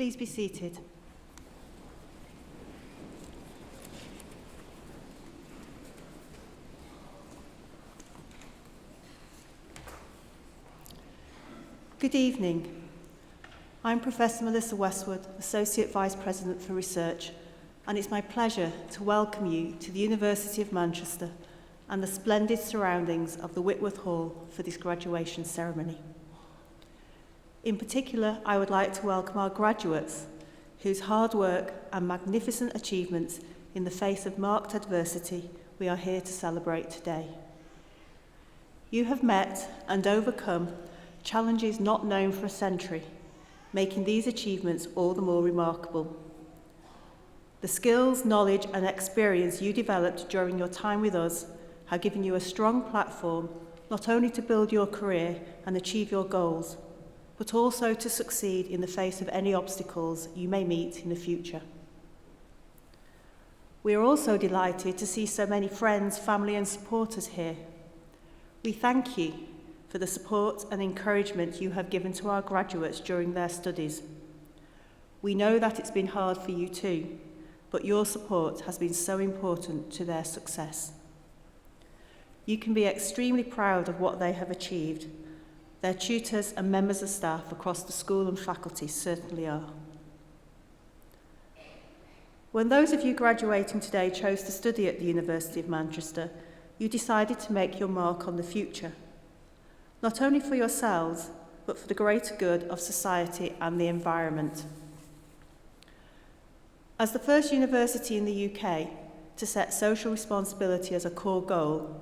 Please be seated. Good evening. I'm Professor Melissa Westwood, Associate Vice President for Research, and it's my pleasure to welcome you to the University of Manchester and the splendid surroundings of the Whitworth Hall for this graduation ceremony. In particular, I would like to welcome our graduates, whose hard work and magnificent achievements in the face of marked adversity we are here to celebrate today. You have met and overcome challenges not known for a century, making these achievements all the more remarkable. The skills, knowledge and experience you developed during your time with us have given you a strong platform not only to build your career and achieve your goals, but also to succeed in the face of any obstacles you may meet in the future. We are also delighted to see so many friends, family and supporters here. We thank you for the support and encouragement you have given to our graduates during their studies. We know that it's been hard for you too, but your support has been so important to their success. You can be extremely proud of what they have achieved. Their tutors and members of staff across the school and faculty certainly are. When those of you graduating today chose to study at the University of Manchester, you decided to make your mark on the future, not only for yourselves, but for the greater good of society and the environment. As the first university in the UK to set social responsibility as a core goal,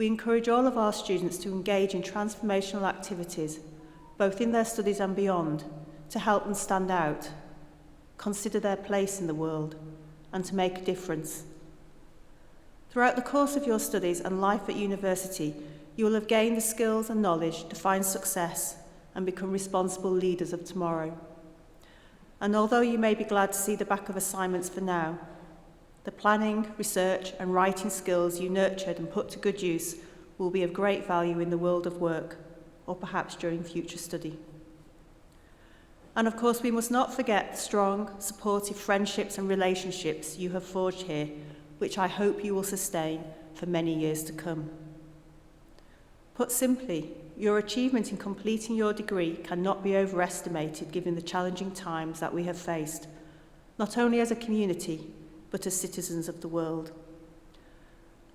we encourage all of our students to engage in transformational activities, both in their studies and beyond, to help them stand out, consider their place in the world, and to make a difference. Throughout the course of your studies and life at university, you will have gained the skills and knowledge to find success and become responsible leaders of tomorrow. And although you may be glad to see the back of assignments for now, the planning, research and writing skills you nurtured and put to good use will be of great value in the world of work, or perhaps during future study. And of course, we must not forget the strong, supportive friendships and relationships you have forged here, which I hope you will sustain for many years to come. Put simply, your achievement in completing your degree cannot be overestimated given the challenging times that we have faced, not only as a community, but as citizens of the world.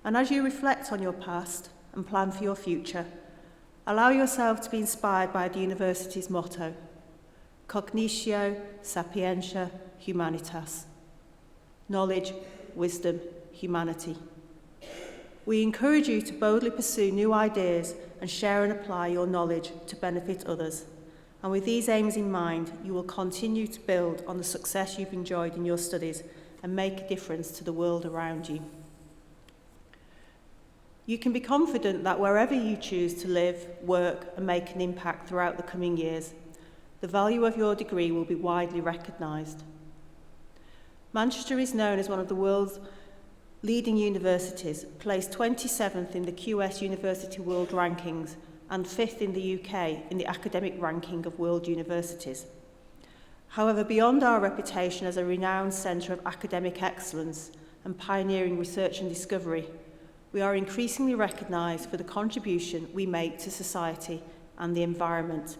And as you reflect on your past and plan for your future, allow yourself to be inspired by the university's motto, Cognitio Sapientia Humanitas, knowledge, wisdom, humanity. We encourage you to boldly pursue new ideas and share and apply your knowledge to benefit others. And with these aims in mind, you will continue to build on the success you've enjoyed in your studies and make a difference to the world around you. You can be confident that wherever you choose to live, work and make an impact throughout the coming years, the value of your degree will be widely recognised. Manchester is known as one of the world's leading universities, placed 27th in the QS University World Rankings and 5th in the UK in the academic ranking of world universities. However, beyond our reputation as a renowned centre of academic excellence and pioneering research and discovery, we are increasingly recognised for the contribution we make to society and the environment.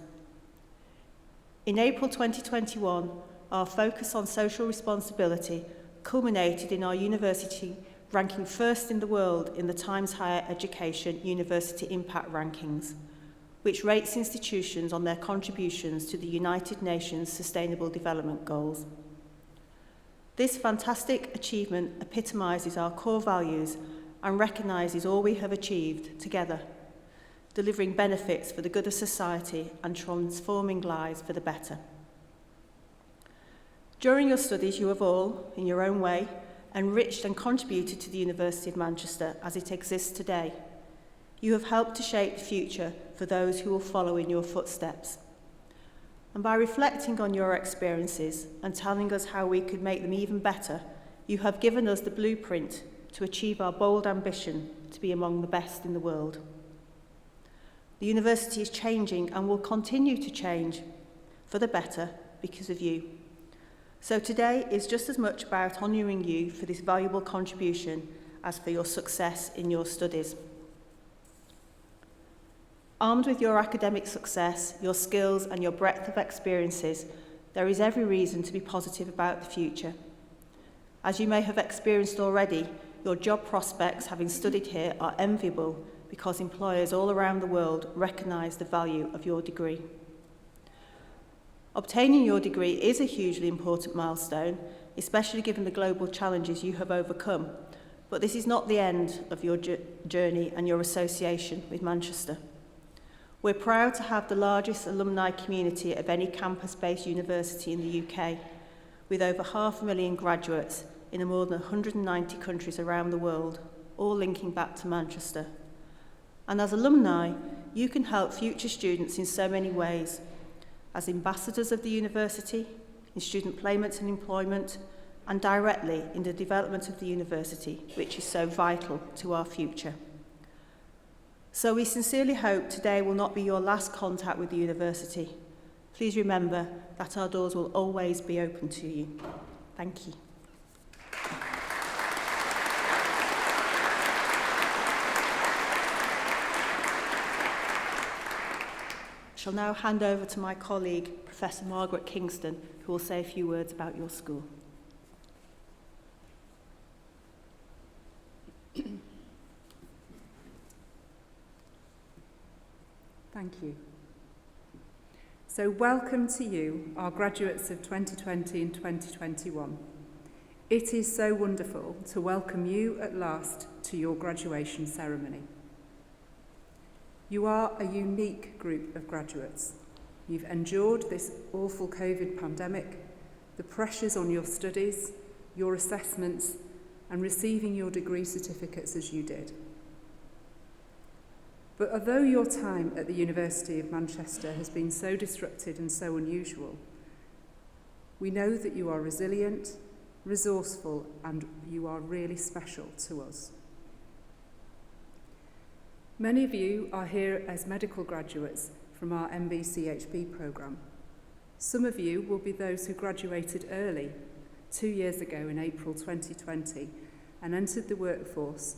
In April 2021, our focus on social responsibility culminated in our university ranking first in the world in the Times Higher Education University Impact Rankings, which rates institutions on their contributions to the United Nations Sustainable Development Goals. This fantastic achievement epitomises our core values and recognises all we have achieved together, delivering benefits for the good of society and transforming lives for the better. During your studies, you have all, in your own way, enriched and contributed to the University of Manchester as it exists today. You have helped to shape the future for those who will follow in your footsteps. And by reflecting on your experiences and telling us how we could make them even better, you have given us the blueprint to achieve our bold ambition to be among the best in the world. The university is changing and will continue to change for the better because of you. So today is just as much about honouring you for this valuable contribution as for your success in your studies. Armed with your academic success, your skills and your breadth of experiences, there is every reason to be positive about the future. As you may have experienced already, your job prospects having studied here are enviable because employers all around the world recognise the value of your degree. Obtaining your degree is a hugely important milestone, especially given the global challenges you have overcome, but this is not the end of your journey and your association with Manchester. We're proud to have the largest alumni community of any campus-based university in the UK, with over 500,000 graduates in more than 190 countries around the world, all linking back to Manchester. And as alumni, you can help future students in so many ways, as ambassadors of the university, in student placement and employment, and directly in the development of the university, which is so vital to our future. So we sincerely hope today will not be your last contact with the university. Please remember that our doors will always be open to you. Thank you. I shall now hand over to my colleague, Professor Margaret Kingston, who will say a few words about your school. Thank you. So welcome to you, our graduates of 2020 and 2021. It is so wonderful to welcome you at last to your graduation ceremony. You are a unique group of graduates. You've endured this awful COVID pandemic, the pressures on your studies, your assessments, and receiving your degree certificates as you did. But although your time at the University of Manchester has been so disrupted and so unusual, we know that you are resilient, resourceful, and you are really special to us. Many of you are here as medical graduates from our MBCHB programme. Some of you will be those who graduated early, 2 years ago in April 2020, and entered the workforce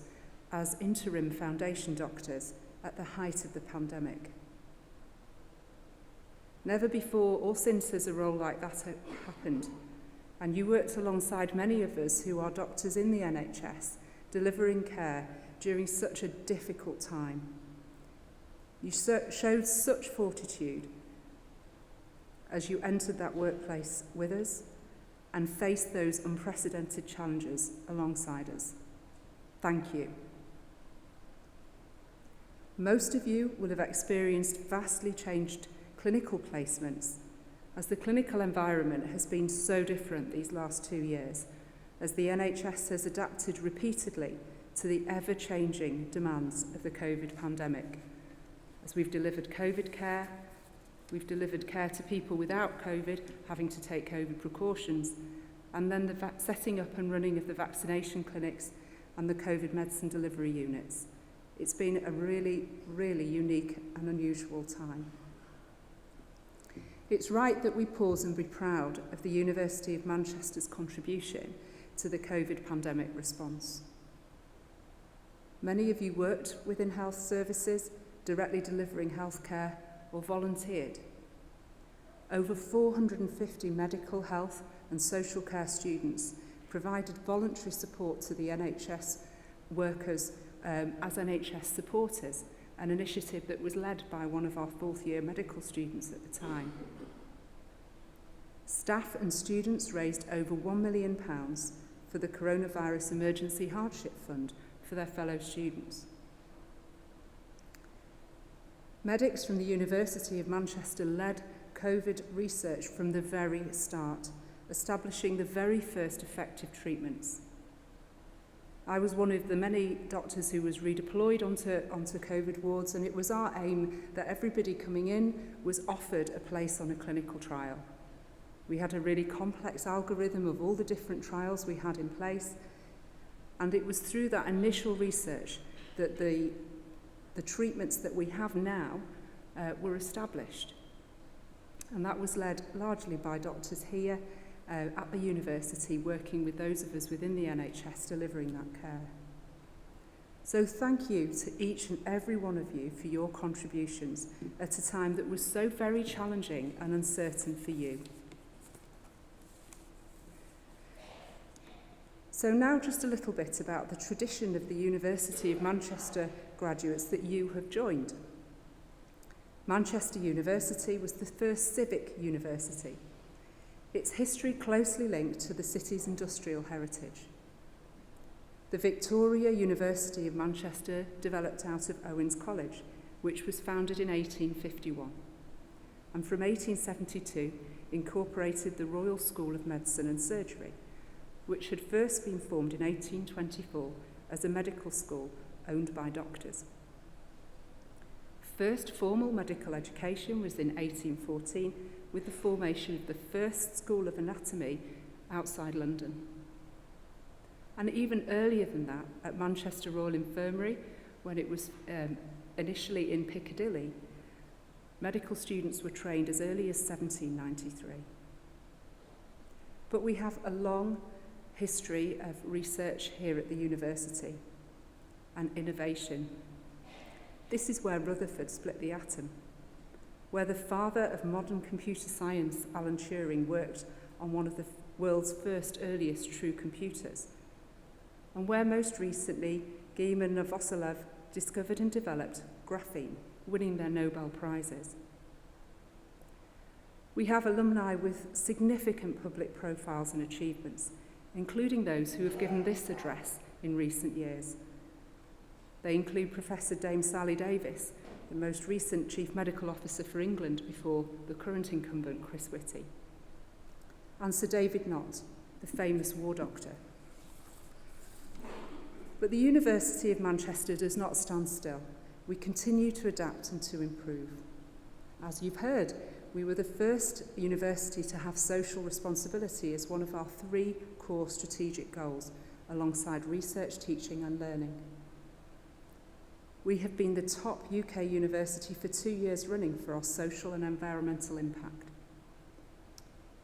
as interim foundation doctors at the height of the pandemic. Never before or since has a role like that happened, and you worked alongside many of us who are doctors in the NHS, delivering care during such a difficult time. You showed such fortitude as you entered that workplace with us and faced those unprecedented challenges alongside us. Thank you. Most of you will have experienced vastly changed clinical placements, as the clinical environment has been so different these last 2 years, as the NHS has adapted repeatedly to the ever-changing demands of the COVID pandemic. As we've delivered COVID care, we've delivered care to people without COVID, having to take COVID precautions, and then the setting up and running of the vaccination clinics and the COVID medicine delivery units. It's been a really, really unique and unusual time. It's right that we pause and be proud of the University of Manchester's contribution to the COVID pandemic response. Many of you worked within health services, directly delivering healthcare, or volunteered. Over 450 medical, health and social care students provided voluntary support to the NHS workers as NHS supporters, an initiative that was led by one of our fourth year medical students at the time. Staff and students raised over £1 million for the Coronavirus Emergency Hardship Fund for their fellow students. Medics from the University of Manchester led COVID research from the very start, establishing the very first effective treatments. I was one of the many doctors who was redeployed onto COVID wards, and it was our aim that everybody coming in was offered a place on a clinical trial. We had a really complex algorithm of all the different trials we had in place, and it was through that initial research that the treatments that we have now were established. And that was led largely by doctors here at the university, working with those of us within the NHS delivering that care. So thank you to each and every one of you for your contributions at a time that was so very challenging and uncertain for you. So now just a little bit about the tradition of the University of Manchester graduates that you have joined. Manchester University was the first civic university. Its history closely linked to the city's industrial heritage. The Victoria University of Manchester developed out of Owens College, which was founded in 1851, and from 1872 incorporated the Royal School of Medicine and Surgery, which had first been formed in 1824 as a medical school owned by doctors. First formal medical education was in 1814 with the formation of the first School of Anatomy outside London. And even earlier than that, at Manchester Royal Infirmary, when it was initially in Piccadilly, medical students were trained as early as 1793. But we have a long history of research here at the university and innovation. This is where Rutherford split the atom, where the father of modern computer science, Alan Turing, worked on one of the world's first earliest true computers, and where most recently Guillermo Novoselov discovered and developed graphene, winning their Nobel Prizes. We have alumni with significant public profiles and achievements, including those who have given this address in recent years. They include Professor Dame Sally Davis, the most recent Chief Medical Officer for England before the current incumbent Chris Whitty, and Sir David Nott, the famous war doctor. But the University of Manchester does not stand still. We continue to adapt and to improve. As you've heard, we were the first university to have social responsibility as one of our 3 core strategic goals, alongside research, teaching and learning. We have been the top UK university for 2 years running for our social and environmental impact.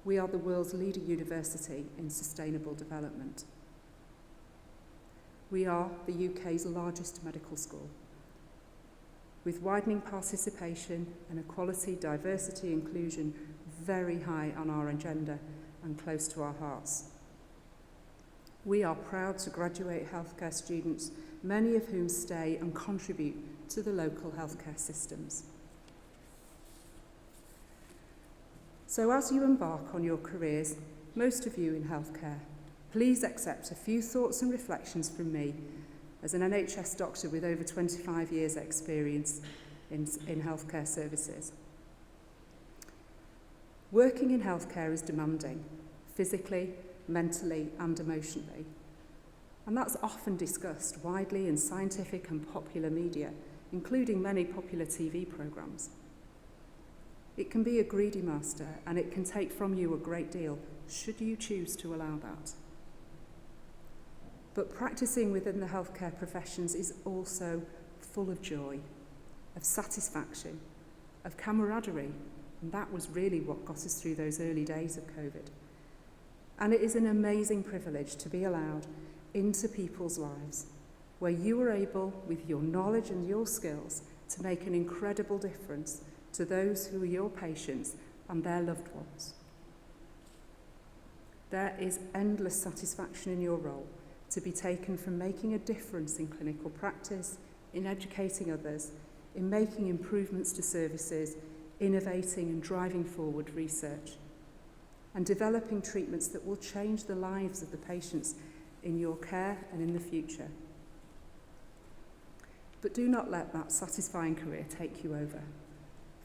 We are the world's leading university in sustainable development. We are the UK's largest medical school, with widening participation and equality, diversity, inclusion very high on our agenda and close to our hearts. We are proud to graduate healthcare students, many of whom stay and contribute to the local healthcare systems. So as you embark on your careers, most of you in healthcare, please accept a few thoughts and reflections from me as an NHS doctor with over 25 years experience in healthcare services. Working in healthcare is demanding, physically, mentally and emotionally. And that's often discussed widely in scientific and popular media, including many popular TV programmes. It can be a greedy master, and it can take from you a great deal, should you choose to allow that. But practising within the healthcare professions is also full of joy, of satisfaction, of camaraderie, and that was really what got us through those early days of COVID. And it is an amazing privilege to be allowed into people's lives, where you are able, with your knowledge and your skills, to make an incredible difference to those who are your patients and their loved ones. There is endless satisfaction in your role, to be taken from making a difference in clinical practice, in educating others, in making improvements to services, innovating and driving forward research, and developing treatments that will change the lives of the patients in your care and in the future. But do not let that satisfying career take you over.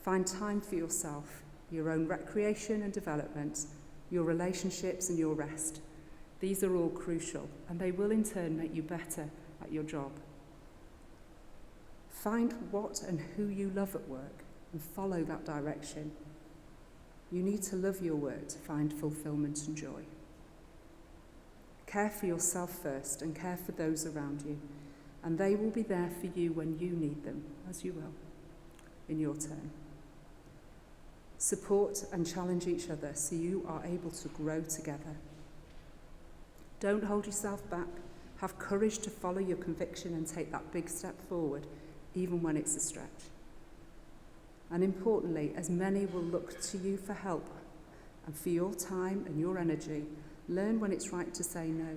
Find time for yourself, your own recreation and development, your relationships and your rest. These are all crucial, and they will in turn make you better at your job. Find what and who you love at work and follow that direction. You need to love your work to find fulfillment and joy. Care for yourself first and care for those around you, and they will be there for you when you need them, as you will, in your turn. Support and challenge each other so you are able to grow together. Don't hold yourself back. Have courage to follow your conviction and take that big step forward, even when it's a stretch. And importantly, as many will look to you for help and for your time and your energy, learn when it's right to say no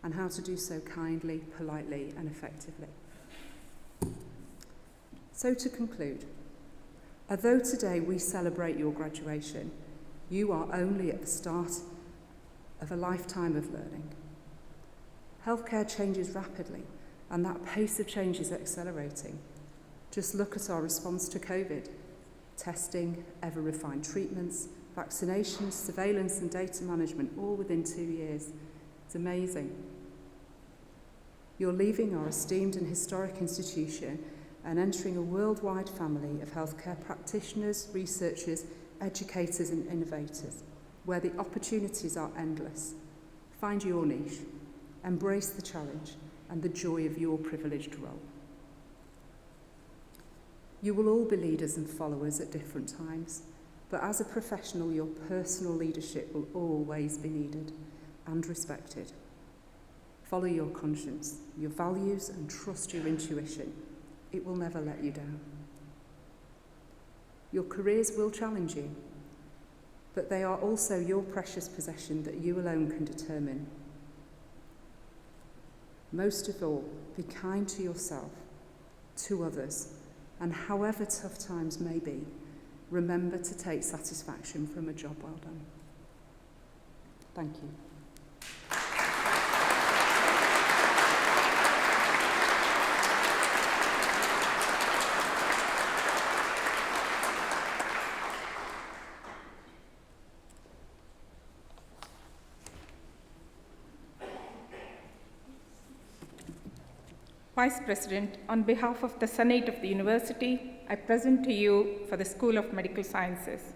and how to do so kindly, politely, and effectively. So to conclude, although today we celebrate your graduation, you are only at the start of a lifetime of learning. Healthcare changes rapidly, and that pace of change is accelerating. Just look at our response to COVID. Testing, ever-refined treatments, vaccinations, surveillance and data management, all within 2 years. It's amazing. You're leaving our esteemed and historic institution and entering a worldwide family of healthcare practitioners, researchers, educators and innovators, where the opportunities are endless. Find your niche, embrace the challenge and the joy of your privileged role. You will all be leaders and followers at different times, but as a professional, your personal leadership will always be needed and respected. Follow your conscience, your values, and trust your intuition. It will never let you down. Your careers will challenge you, but they are also your precious possession that you alone can determine. Most of all, be kind to yourself, to others, and however tough times may be, remember to take satisfaction from a job well done. Thank you. Vice President, on behalf of the Senate of the University, I present to you for the School of Medical Sciences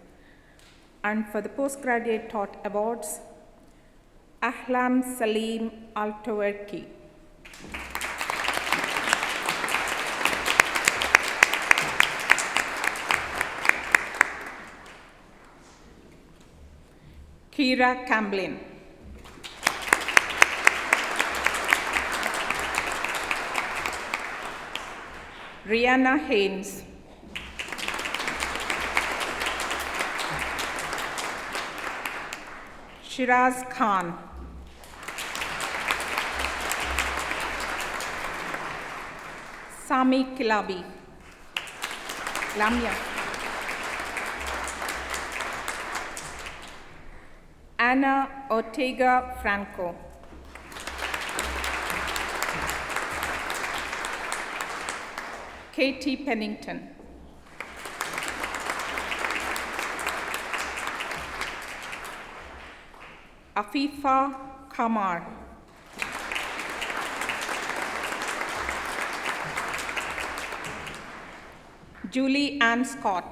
and for the Postgraduate Taught Awards, Ahlam Salim Altowerki. Kira Camblin. Rihanna Haynes. Shiraz Khan. Sami Kilabi. Lamia. Ana Ortega Franco. Katie Pennington. Afifa Kamar. Julie Ann Scott.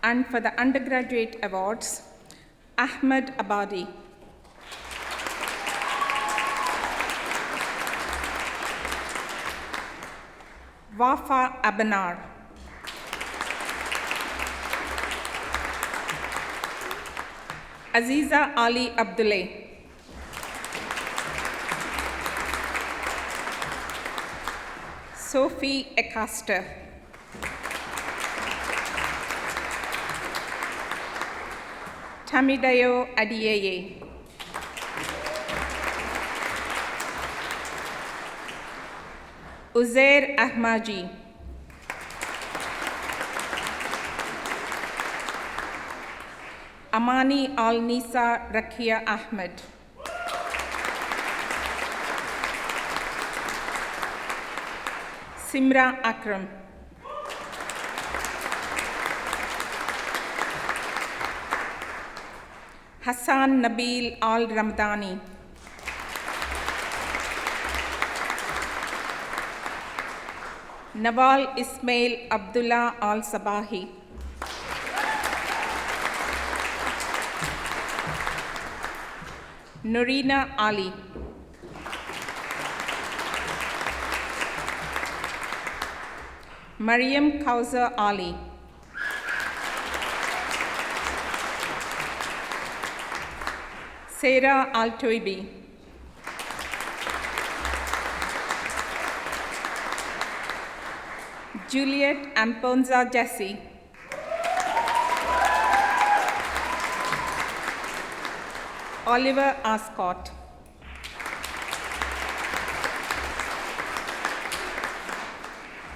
And for the undergraduate awards, Ahmed Abadi. Wafa Abanar. Aziza Ali Abdullah. Sophie Acosta. Tamidayo Adiyeye. Uzair Ahmaji. Amani Al-Nisa Rakia Ahmed. Simra Akram. Hassan Nabil Al-Ramadani. Nawal Ismail Abdullah Al-Sabahi. Norina Ali. Mariam Kausar Ali. Sarah Altoibi. Juliet Amponza Jesse. Oliver Ascott.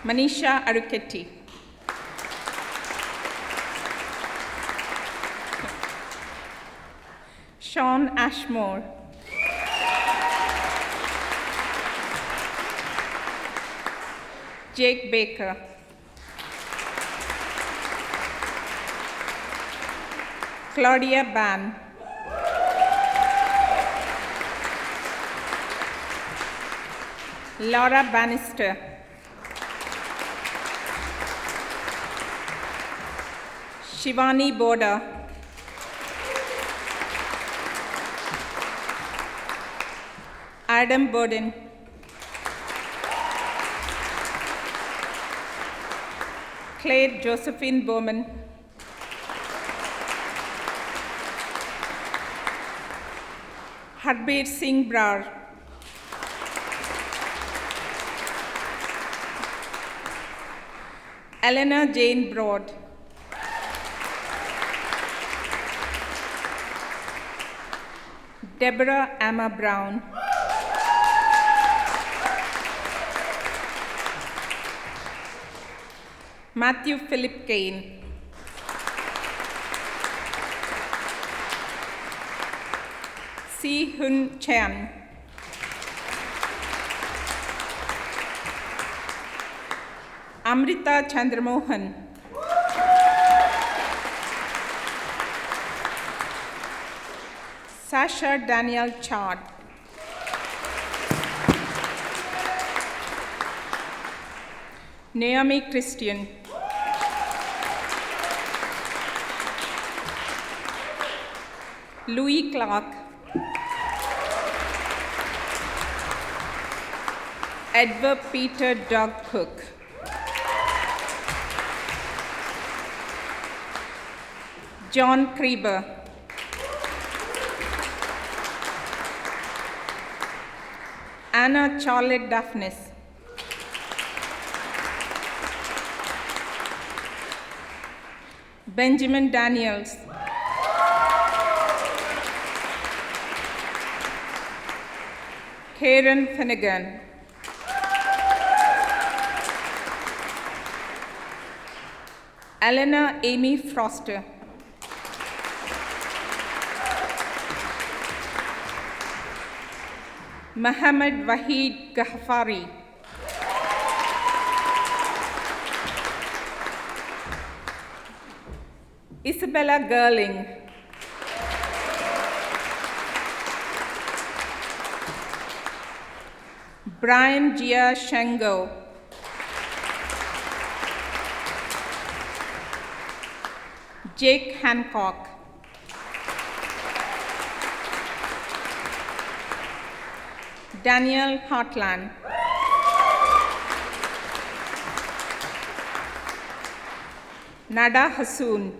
Manisha Aruketti. Sean Ashmore. Jake Baker. Claudia Ban. Laura Bannister. Shivani Boda. Adam Bowden. Claire Josephine Bowman. Harbir Singh Brar. Eleanor Jane Broad. Deborah Emma Brown. Matthew Philip Kane. Si Hun Chan. Amrita Chandramohan. Sasha Daniel Chad. Naomi Christian. Louis Clark. Edward Peter Doug Cook. John Krieber. Anna Charlotte Daphnis. Benjamin Daniels. Karen Finnegan. Eleanor Amy Froster. Mohammed Wahid Ghaffari. Isabella Gerling. Brian Gia Shengo. Jake Hancock. Daniel Hartland. Nada Hassoun.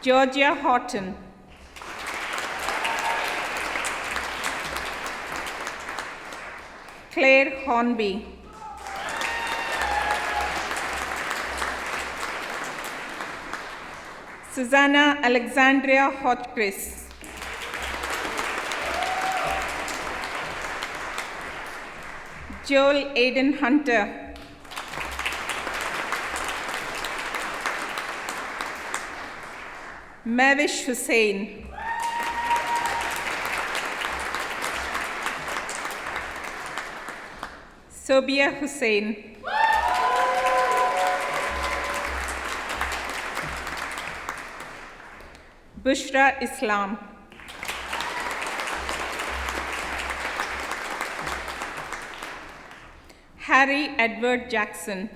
Georgia Horton. Claire Hornby. Susanna Alexandria Hotchkiss. Joel Aiden Hunter. Mavish Hussain. Sobia Hussain. Bushra Islam. Harry Edward Jackson.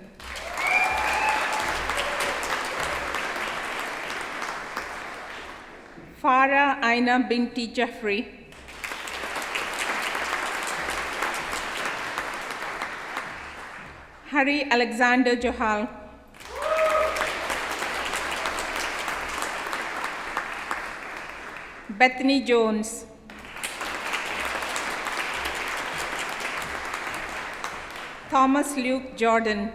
Farah Aina Binti Jeffrey. Harry Alexander Johal. Bethany Jones. Thomas Luke Jordan.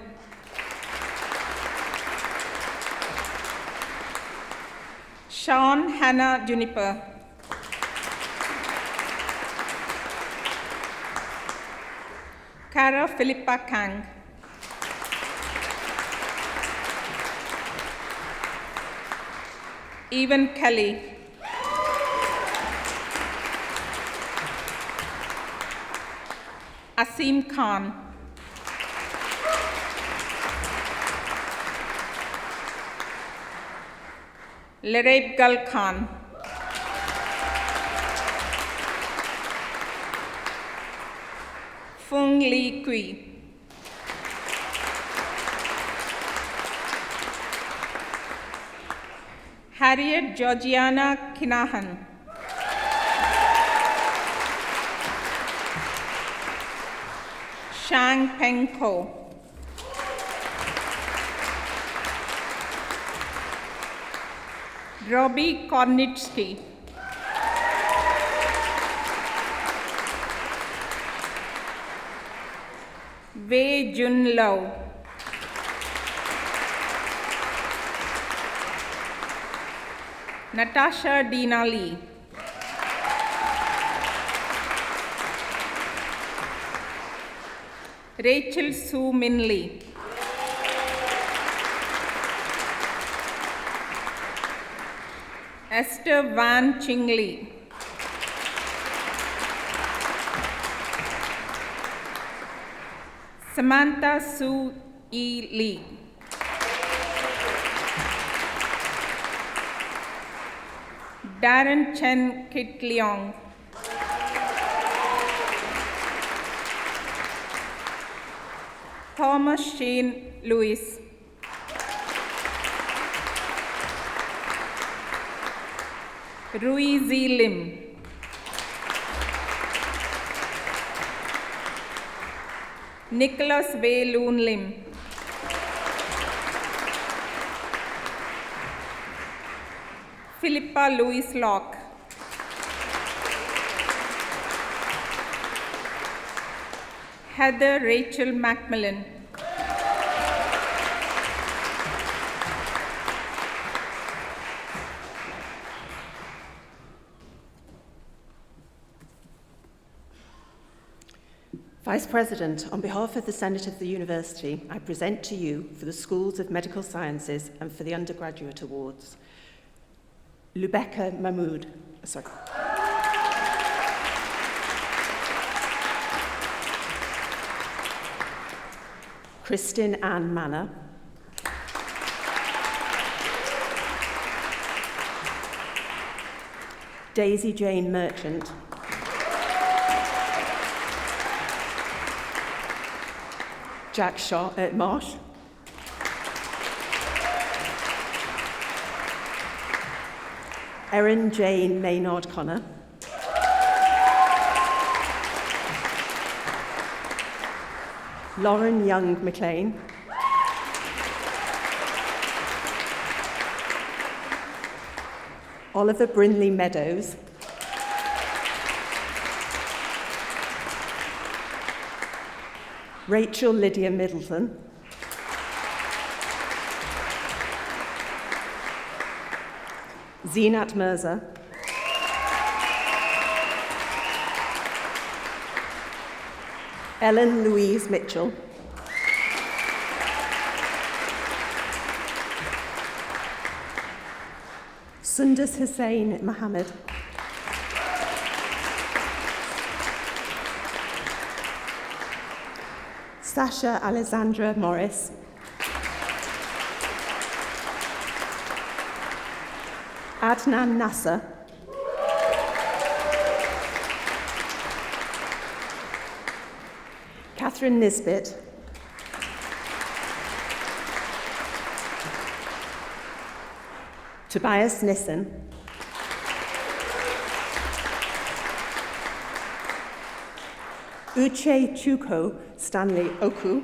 Sean Hannah Juniper. Cara Philippa Kang. Evan Kelly. Asim Khan. Leraib Gal Khan. Fung Lee Kui. Harriet Georgiana Kinahan. Shang Peng Ko. Robbie Kornitsky. Wei Jun Lau. Natasha Dina Lee. Rachel Sue Min Lee. Esther Van Ching Lee. Samantha Sue E. Lee. Darren Chen Kit Leong. Thomas Shane Lewis. Rui Z. Lim. Nicholas Wei Loon Lim. Philippa Louise Locke. Heather Rachel Macmillan. Vice President, on behalf of the Senate of the University, I present to you for the Schools of Medical Sciences and for the Undergraduate Awards, Lubeka Mahmood, Kristin Ann Manner, Daisy Jane Merchant, Jack Marsh, Erin Jane Maynard Connor, Lauren Young McLean, Oliver Brinley Meadows, Rachel Lydia Middleton, Zeenat Mirza, Ellen Louise Mitchell, Sundus Hussain Mohammed, Sasha Alessandra Morris, Adnan Nasser, Catherine Nisbet, Tobias Nissen, Uche Chuko Stanley Oku,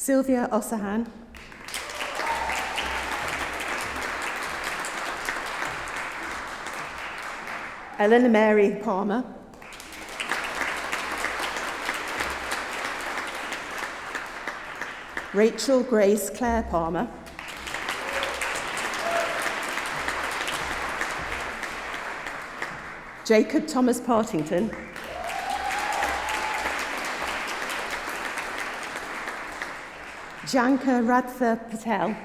Sylvia Osahan, Eleanor Mary Palmer, Rachel Grace Claire Palmer, Jacob Thomas Partington, Janka Radha Patel,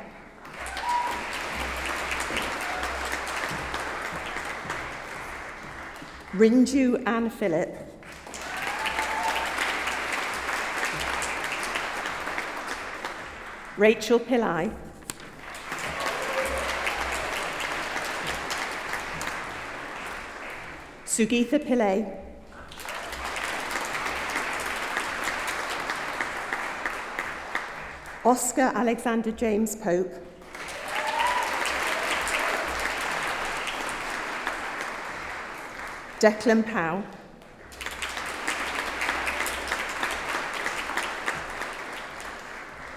Rinju Ann Phillip, Rachel Pillai, Sugitha Pillay, Oscar Alexander James Pope, Declan Powell,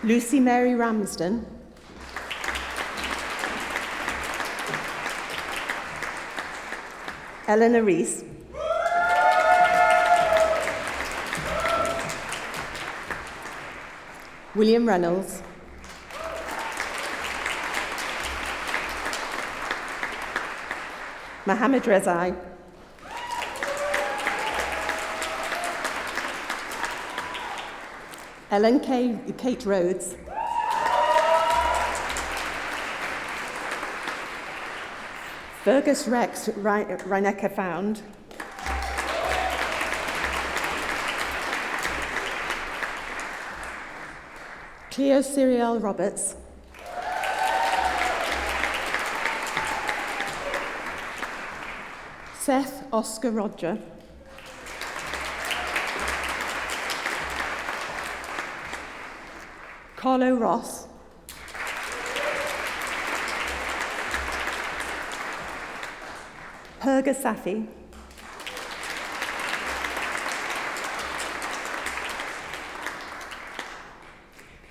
Lucy Mary Ramsden, Eleanor Rees, William Reynolds, Mohammed Rezai, Kate Rhodes, Fergus Rex Reinecke Found, Cleo Cyriel Roberts, Seth Oscar Roger, Carlo Ross, Perga Safi,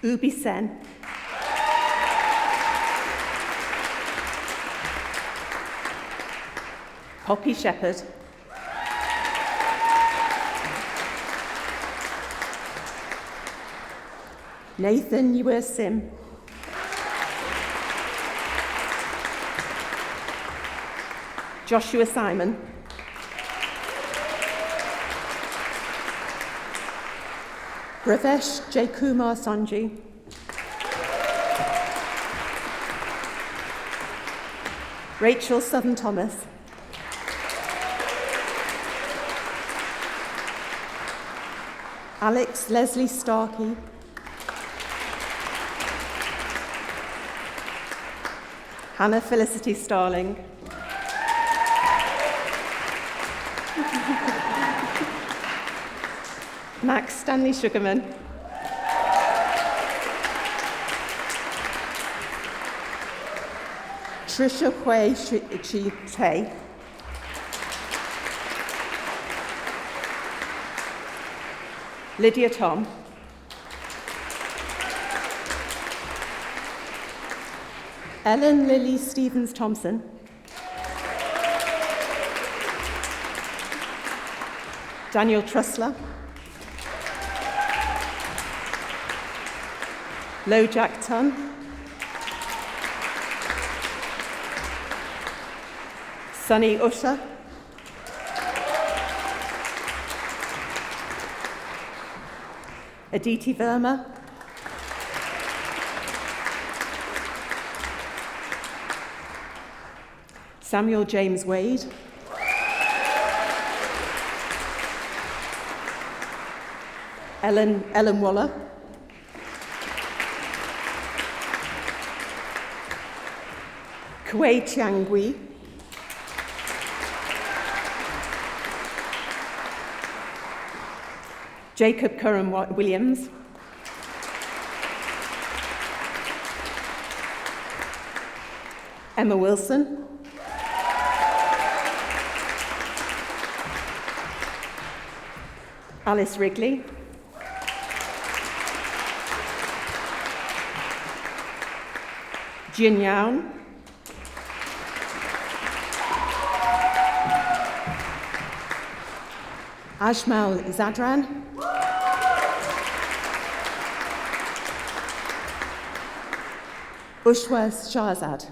Ubi Sen, Poppy Shepherd, Nathan Ewer Sim, Joshua Simon, Bravesh J. Kumar Sanji, Rachel Southern Thomas, Alex Leslie Starkey, Hannah Felicity Starling, Max Stanley Sugarman, Trisha Hui Chi Tay, Lydia Tom, Ellen Lily Stevens Thompson, Daniel Trussler, Lo Jack Tun, Sunny Usher, Aditi Verma, Samuel James Wade, Ellen Waller, Kuei Chiang Gui, Jacob Curran Williams, Emma Wilson, Alice Wrigley, Jin Yaun, Ajmal Zadran, Ushwas Shahzad.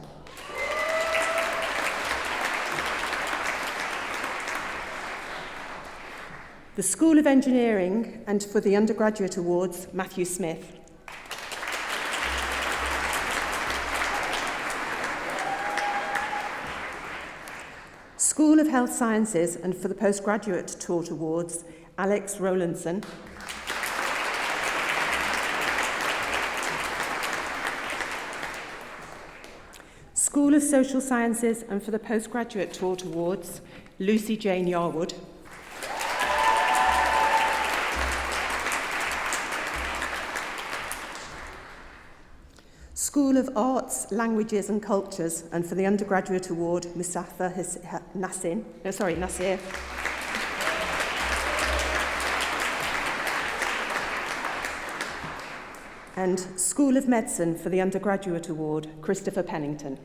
The School of Engineering, and for the Undergraduate Awards, Matthew Smith. School of Health Sciences, and for the Postgraduate Taught Awards, Alex Rowlandson. School of Social Sciences, and for the Postgraduate Taught Awards, Lucy Jane Yarwood. School of Arts, Languages and Cultures, and for the Undergraduate Award, Mustafa Nasir. And School of Medicine for the Undergraduate Award, Christopher Pennington.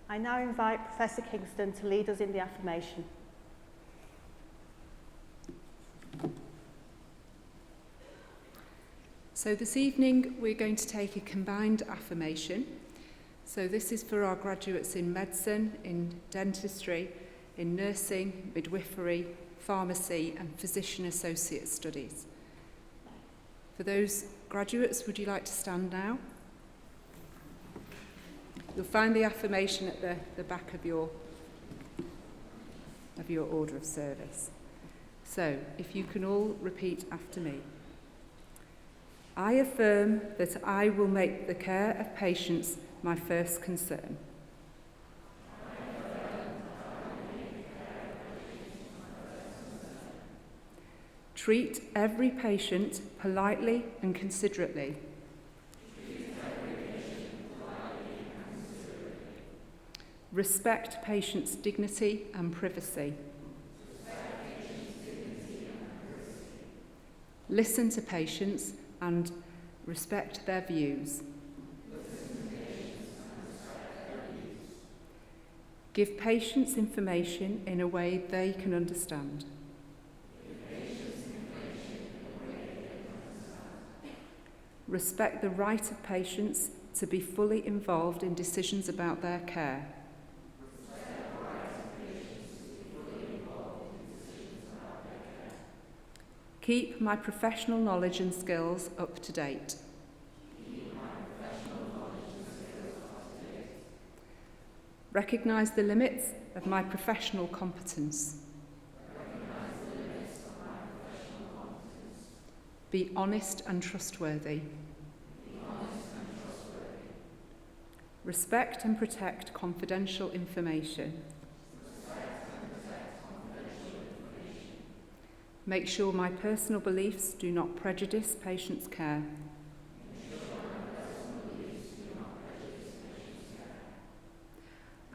I now invite Professor Kingston to lead us in the affirmation. So this evening we're going to take a combined affirmation. So this is for our graduates in medicine, in dentistry, in nursing, midwifery, pharmacy and physician associate studies. For those graduates, would you like to stand now? You'll find the affirmation at the back of your order of service. So, if you can all repeat after me. I affirm that I will make the care of patients my first concern. Treat every patient politely and considerately. Respect patients' dignity and privacy. Listen to patients and respect their views. Give patients information in a way they can understand. Respect the right of patients to be fully involved in decisions about their care. Keep my professional knowledge and skills up to date. Recognise the limits of my professional competence. Be honest and trustworthy. Respect and protect confidential information. Make sure my personal beliefs do not prejudice patients' care.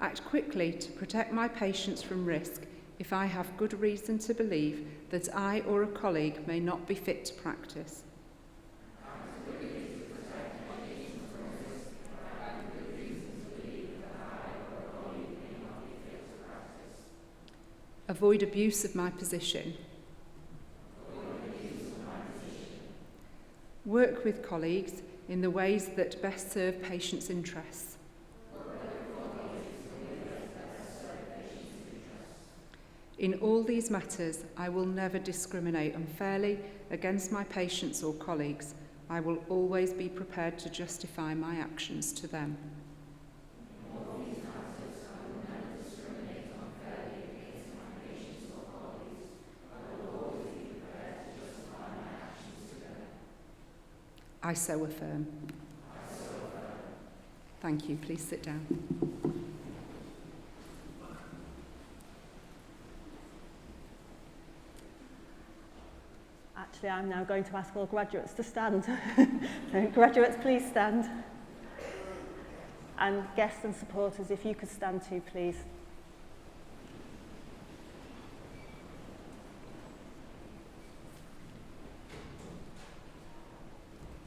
Act quickly to protect my patients from risk if I have good reason to believe that I or a colleague may not be fit to practice. Avoid abuse of my position. Work with colleagues in the ways that best serve patients' interests. In all these matters, I will never discriminate unfairly against my patients or colleagues. I will always be prepared to justify my actions to them. I so affirm. Thank you. Please sit down. Actually, I'm now going to ask all graduates to stand. So, graduates, please stand. And guests and supporters, if you could stand too, please.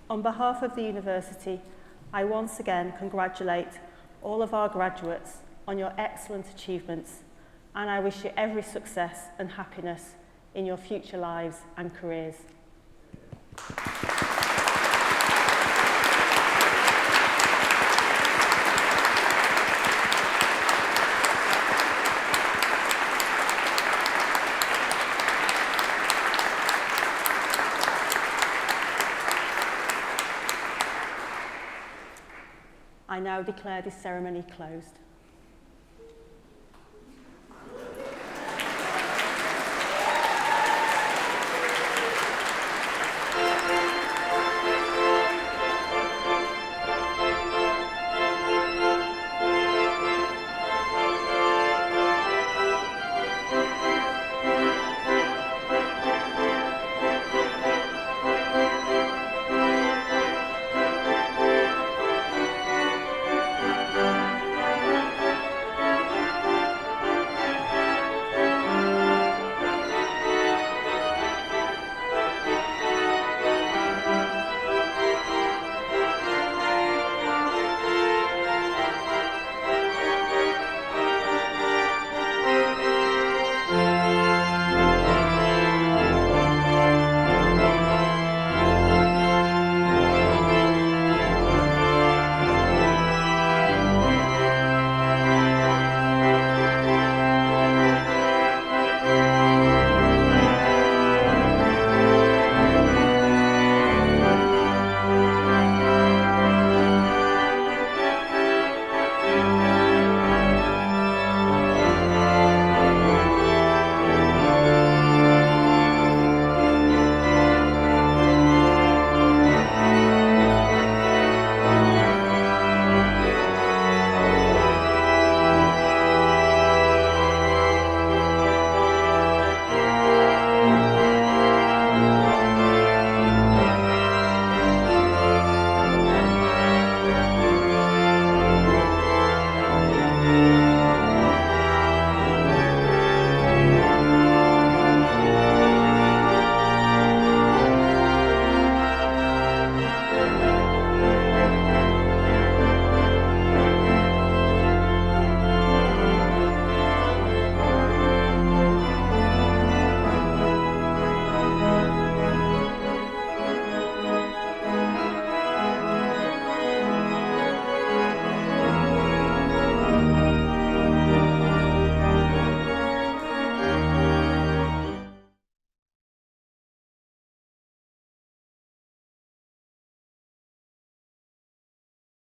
On behalf of the university, I once again congratulate all of our graduates on your excellent achievements, and I wish you every success and happiness in your future lives and careers. I now declare this ceremony closed.